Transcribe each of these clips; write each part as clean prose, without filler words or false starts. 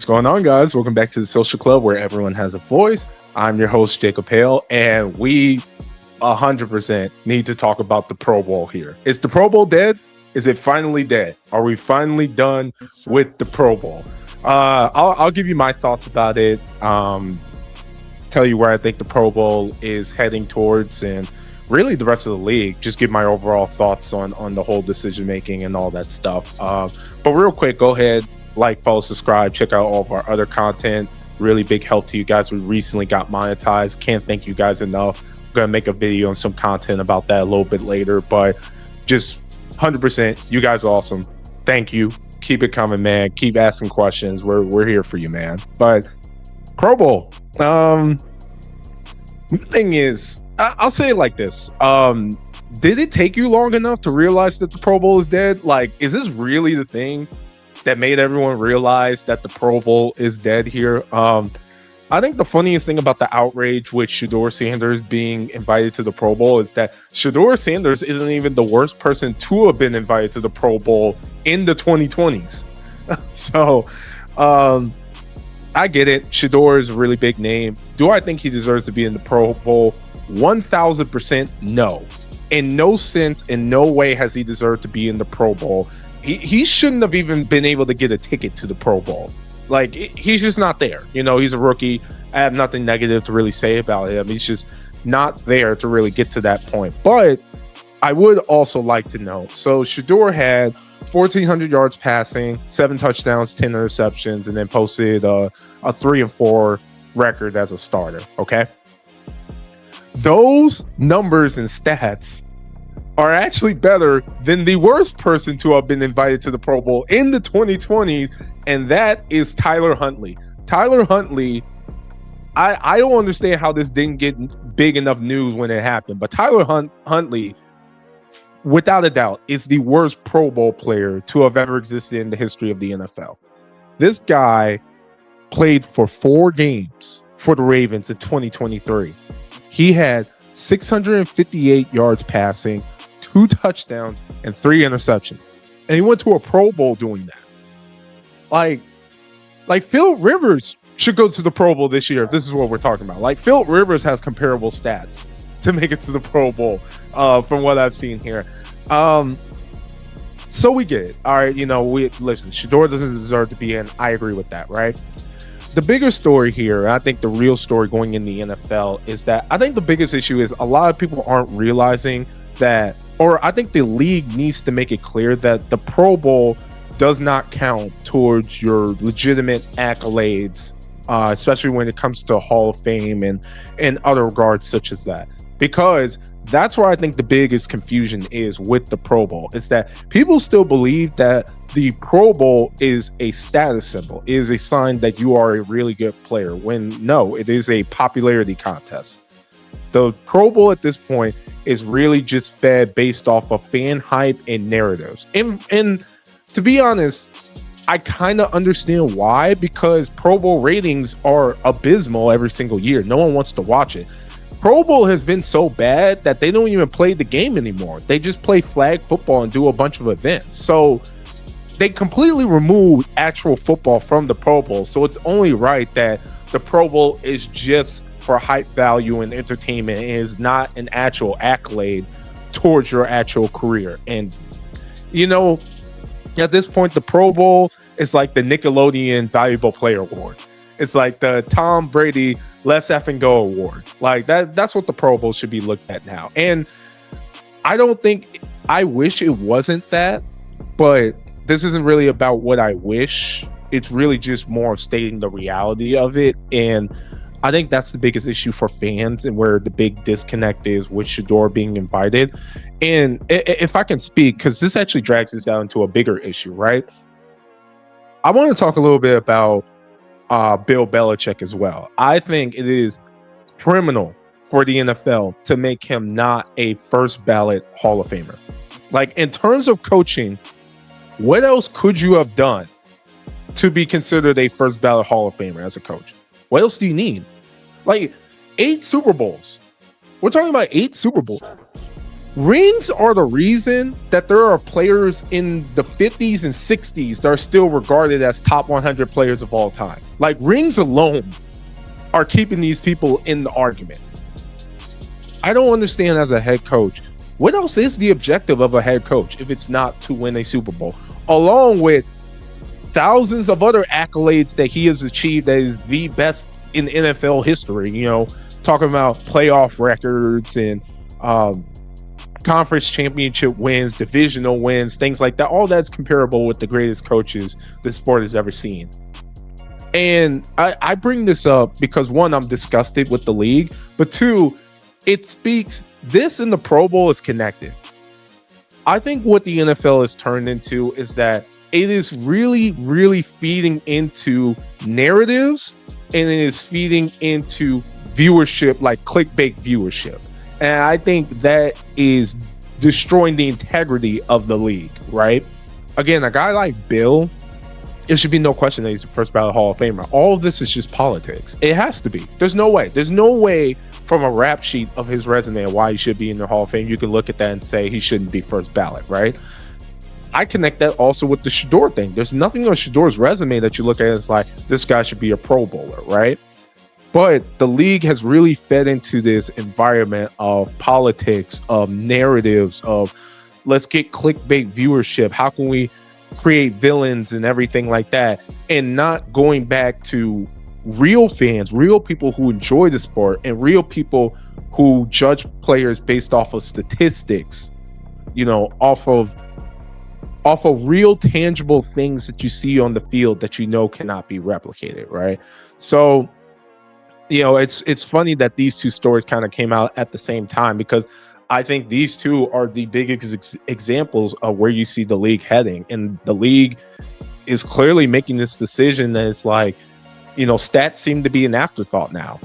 going on, guys? Welcome back to the Social Club where everyone has a voice. I'm your host, Jacob Hale, and we 100% need to talk about the Pro Bowl here. Is the Pro Bowl dead? Is it finally dead? Are we finally done with the Pro Bowl? I'll give you my thoughts about it, tell you where I think the Pro Bowl is heading towards, and really the rest of the league. Just give my overall thoughts on the whole decision-making and all that stuff. But real quick, go ahead, like, follow, subscribe, check out all of our other content. Really big help to you guys. We recently got monetized. Can't thank you guys enough. I'm going to make a video and some content about that a little bit later, but just 100%, you guys are awesome. Thank you. Keep it coming, man. Keep asking questions. We're here for you, man. But Pro Bowl. The thing is, I'll say it like this. Did it take you long enough to realize that the Pro Bowl is dead? Like, is this really the thing that made everyone realize that the Pro Bowl is dead here? I think the funniest thing about the outrage with Shedeur Sanders being invited to the Pro Bowl is that Shedeur Sanders isn't even the worst person to have been invited to the Pro Bowl in the 2020s. So, I get it. Shedeur is a really big name. Do I think he deserves to be in the Pro Bowl? 1,000% no. In no sense, in no way has he deserved to be in the Pro Bowl. He shouldn't have even been able to get a ticket to the Pro Bowl. Like, he's just not there. You know, he's a rookie. I have nothing negative to really say about him. He's just not there to really get to that point. But I would also like to know, so Shedeur had 1,400 yards passing, 7 touchdowns, 10 interceptions, and then posted a 3-4 record as a starter, okay? Those numbers and stats are actually better than the worst person to have been invited to the Pro Bowl in the 2020s, and that is Tyler Huntley. Tyler Huntley, I don't understand how this didn't get big enough news when it happened, but Tyler Huntley, without a doubt, is the worst Pro Bowl player to have ever existed in the history of the NFL. This guy played for 4 games for the Ravens in 2023. He had 658 yards passing, 2 touchdowns, and 3 interceptions. And he went to a Pro Bowl doing that. Like Phil Rivers should go to the Pro Bowl this year if this is what we're talking about. Like, Phil Rivers has comparable stats to make it to the Pro Bowl from what I've seen here. So we get it. All right, listen, Shedeur doesn't deserve to be in. I agree with that, right? The bigger story here, and I think the real story going in the NFL, is that I think the biggest issue is a lot of people aren't realizing that, or I think the league needs to make it clear that the Pro Bowl does not count towards your legitimate accolades, especially when it comes to Hall of Fame and other regards such as that. Because that's where I think the biggest confusion is with the Pro Bowl. Is that people still believe that the Pro Bowl is a status symbol, is a sign that you are a really good player, when no, it is a popularity contest. The Pro Bowl at this point is really just fed based off of fan hype and narratives. And to be honest, I kind of understand why, because Pro Bowl ratings are abysmal every single year. No one wants to watch it. Pro Bowl has been so bad that they don't even play the game anymore. They just play flag football and do a bunch of events. So they completely removed actual football from the Pro Bowl. So it's only right that the Pro Bowl is just for hype value and entertainment. It is not an actual accolade towards your actual career. And, at this point, the Pro Bowl is like the Nickelodeon Valuable Player Award. It's like the Tom Brady Let's Effing Go Award. Like that's what the Pro Bowl should be looked at now. And I wish it wasn't that, but this isn't really about what I wish. It's really just more of stating the reality of it. And I think that's the biggest issue for fans, and where the big disconnect is with Shedeur being invited. And if I can speak, because this actually drags us down into a bigger issue, right? I want to talk a little bit about Bill Belichick as well. I think it is criminal for the NFL to make him not a first ballot Hall of Famer. Like, in terms of coaching, what else could you have done to be considered a first ballot Hall of Famer as a coach? What else do you need? Like, 8 Super Bowls. We're talking about 8 Super Bowls. Rings are the reason that there are players in the 50s and 60s that are still regarded as top 100 players of all time. Like, rings alone are keeping these people in the argument. I don't understand, as a head coach, what else is the objective of a head coach if it's not to win a Super Bowl, along with thousands of other accolades that he has achieved that is the best in NFL history, talking about playoff records and conference championship wins, divisional wins, things like that. All that's comparable with the greatest coaches the sport has ever seen. And I bring this up because, one, I'm disgusted with the league, but two, it speaks, this and the Pro Bowl is connected. I think what the NFL has turned into is that it is really, really feeding into narratives, and it is feeding into viewership, like clickbait viewership. And I think that is destroying the integrity of the league, right? Again, a guy like Bill, it should be no question that he's the first ballot Hall of Famer. All of this is just politics. It has to be. There's no way. There's no way from a rap sheet of his resume and why he should be in the Hall of Fame, you can look at that and say he shouldn't be first ballot, right? I connect that also with the Shedeur thing. There's nothing on Shedeur's resume that you look at and it's like, this guy should be a Pro Bowler, right? But the league has really fed into this environment of politics, of narratives, of let's get clickbait viewership. How can we create villains and everything like that? And not going back to real fans, real people who enjoy the sport, and real people who judge players based off of statistics, off of real tangible things that you see on the field that cannot be replicated, right? So, it's funny that these two stories kind of came out at the same time, because I think these two are the biggest examples of where you see the league heading. And the league is clearly making this decision that it's like, stats seem to be an afterthought now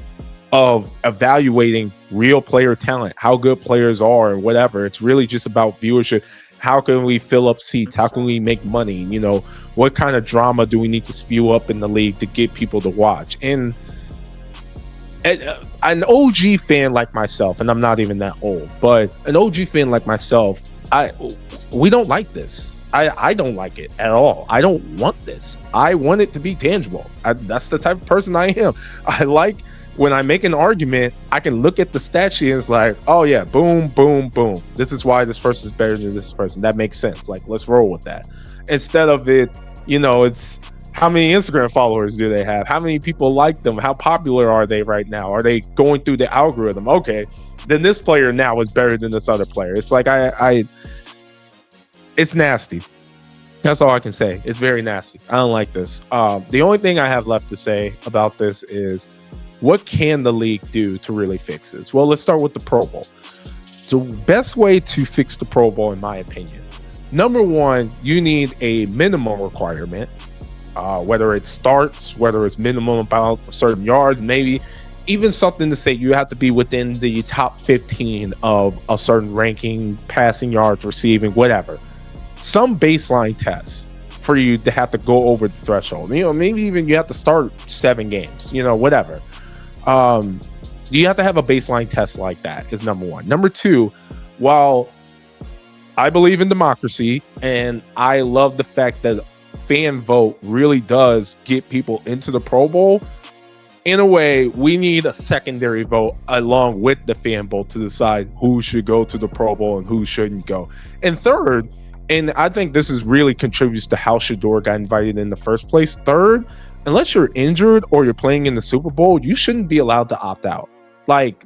of evaluating real player talent, how good players are, or whatever. It's really just about viewership. How can we fill up seats? How can we make money? What kind of drama do we need to spew up in the league to get people to watch? And an OG fan like myself, and I'm not even that old, but an OG fan like myself, we don't like this. I don't like it at all. I don't want this. I want it to be tangible. That's the type of person I am. I like when I make an argument, I can look at the stat sheet and it's like, oh yeah, boom, boom, boom. This is why this person is better than this person. That makes sense. Like, let's roll with that. Instead of it, it's how many Instagram followers do they have? How many people like them? How popular are they right now? Are they going through the algorithm? Okay, then this player now is better than this other player. It's like it's nasty. That's all I can say. It's very nasty. I don't like this. The only thing I have left to say about this is, what can the league do to really fix this? Well, let's start with the Pro Bowl. The best way to fix the Pro Bowl, in my opinion, number one, you need a minimum requirement. Whether it starts, whether it's minimum about certain yards, maybe even something to say you have to be within the top 15 of a certain ranking, passing yards, receiving, whatever. Some baseline tests for you to have to go over the threshold. Maybe even you have to start 7 games, whatever. You have to have a baseline test like that is number one. Number two, while I believe in democracy and I love the fact that fan vote really does get people into the Pro Bowl, in a way, we need a secondary vote along with the fan vote to decide who should go to the Pro Bowl and who shouldn't go. And third, and I think this is really contributes to how Shedeur got invited in the first place. Third, unless you're injured or you're playing in the Super Bowl, you shouldn't be allowed to opt out. Like,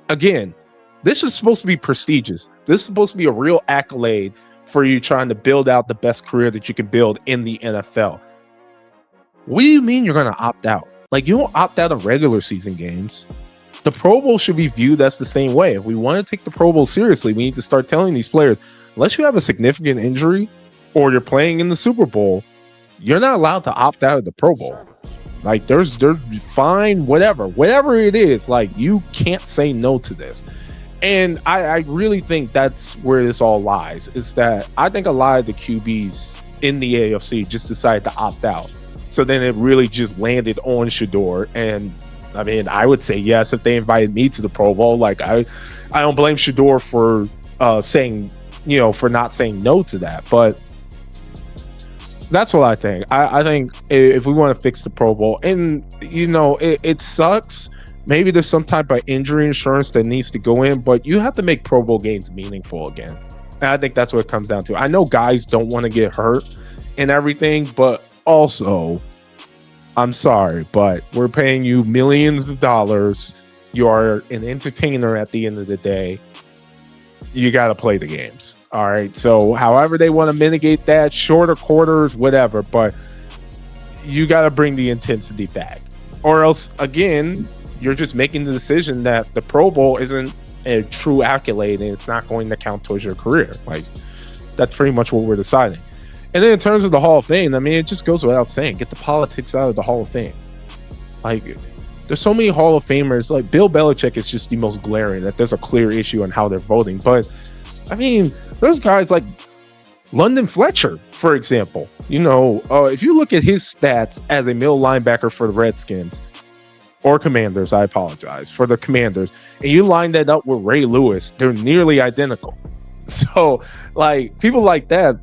again, this is supposed to be prestigious. This is supposed to be a real accolade for you trying to build out the best career that you can build in the NFL. What do you mean you're going to opt out? Like, you don't opt out of regular season games. The Pro Bowl should be viewed as the same way. If we want to take the Pro Bowl seriously, we need to start telling these players, unless you have a significant injury or you're playing in the Super Bowl, you're not allowed to opt out of the Pro Bowl. Like, there's fine, whatever it is, like, you can't say no to this. And I really think that's where this all lies, is that I think a lot of the QBs in the AFC just decided to opt out. So then it really just landed on Shedeur. And I mean, I would say yes if they invited me to the Pro Bowl. Like, I don't blame Shedeur for saying, for not saying no to that. But that's what I think. I think if we want to fix the Pro Bowl, and it sucks. Maybe there's some type of injury insurance that needs to go in, but you have to make Pro Bowl games meaningful again. And I think that's what it comes down to. I know guys don't want to get hurt and everything, but also, I'm sorry, but we're paying you millions of dollars. You are an entertainer at the end of the day. You got to play the games. All right. So however they want to mitigate that, shorter quarters, whatever, but you got to bring the intensity back. Or else, again, you're just making the decision that the Pro Bowl isn't a true accolade and it's not going to count towards your career. Like, that's pretty much what we're deciding. And then in terms of the Hall of Fame, I mean, it just goes without saying, get the politics out of the Hall of Fame. Like, there's so many Hall of Famers. Like, Bill Belichick is just the most glaring, that there's a clear issue on how they're voting. But, I mean, there's guys like London Fletcher, for example. If you look at his stats as a middle linebacker for the Redskins, or Commanders, I apologize, for the Commanders, and you line that up with Ray Lewis, they're nearly identical. So, like, people like that,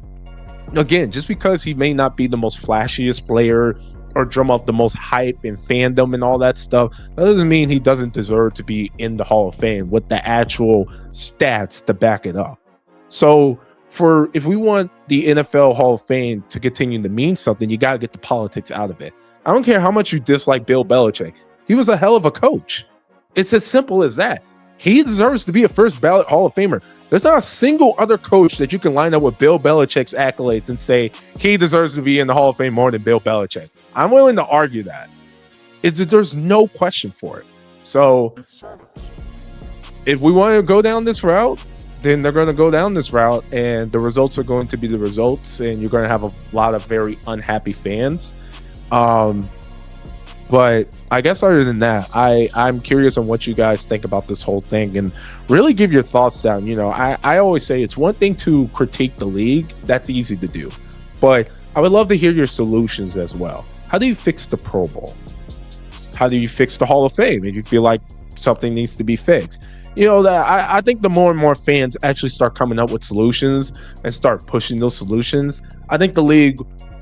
again, just because he may not be the most flashiest player or drum up the most hype and fandom and all that stuff, that doesn't mean he doesn't deserve to be in the Hall of Fame with the actual stats to back it up. So if we want the NFL Hall of Fame to continue to mean something, you got to get the politics out of it. I don't care how much you dislike Bill Belichick. He was a hell of a coach. It's as simple as that. He deserves to be a first ballot Hall of Famer. There's not a single other coach that you can line up with Bill Belichick's accolades and say he deserves to be in the Hall of Fame more than Bill Belichick. I'm willing to argue that. There's no question for it. So if we want to go down this route, then they're going to go down this route, and the results are going to be the results, and you're going to have a lot of very unhappy fans. But I guess other than that, I'm curious on what you guys think about this whole thing and really give your thoughts down. I always say it's one thing to critique the league. That's easy to do. But I would love to hear your solutions as well. How do you fix the Pro Bowl? How do you fix the Hall of Fame if you feel like something needs to be fixed? I think the more and more fans actually start coming up with solutions and start pushing those solutions, I think the league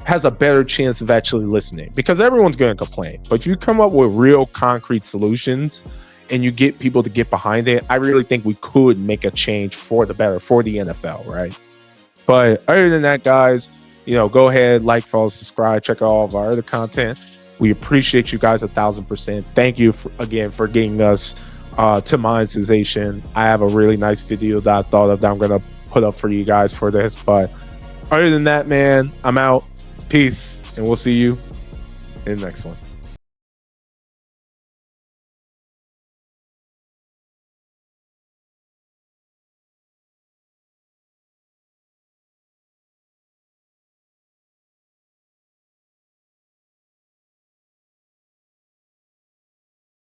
has a better chance of actually listening, because everyone's going to complain. But if you come up with real concrete solutions and you get people to get behind it, I really think we could make a change for the better for the NFL, right? But other than that, guys, go ahead, like, follow, subscribe, check out all of our other content. We appreciate you guys 1,000%. Thank you again for getting us to monetization. I have a really nice video that I thought of that I'm going to put up for you guys for this. But other than that, man, I'm out. Peace, and we'll see you in the next one.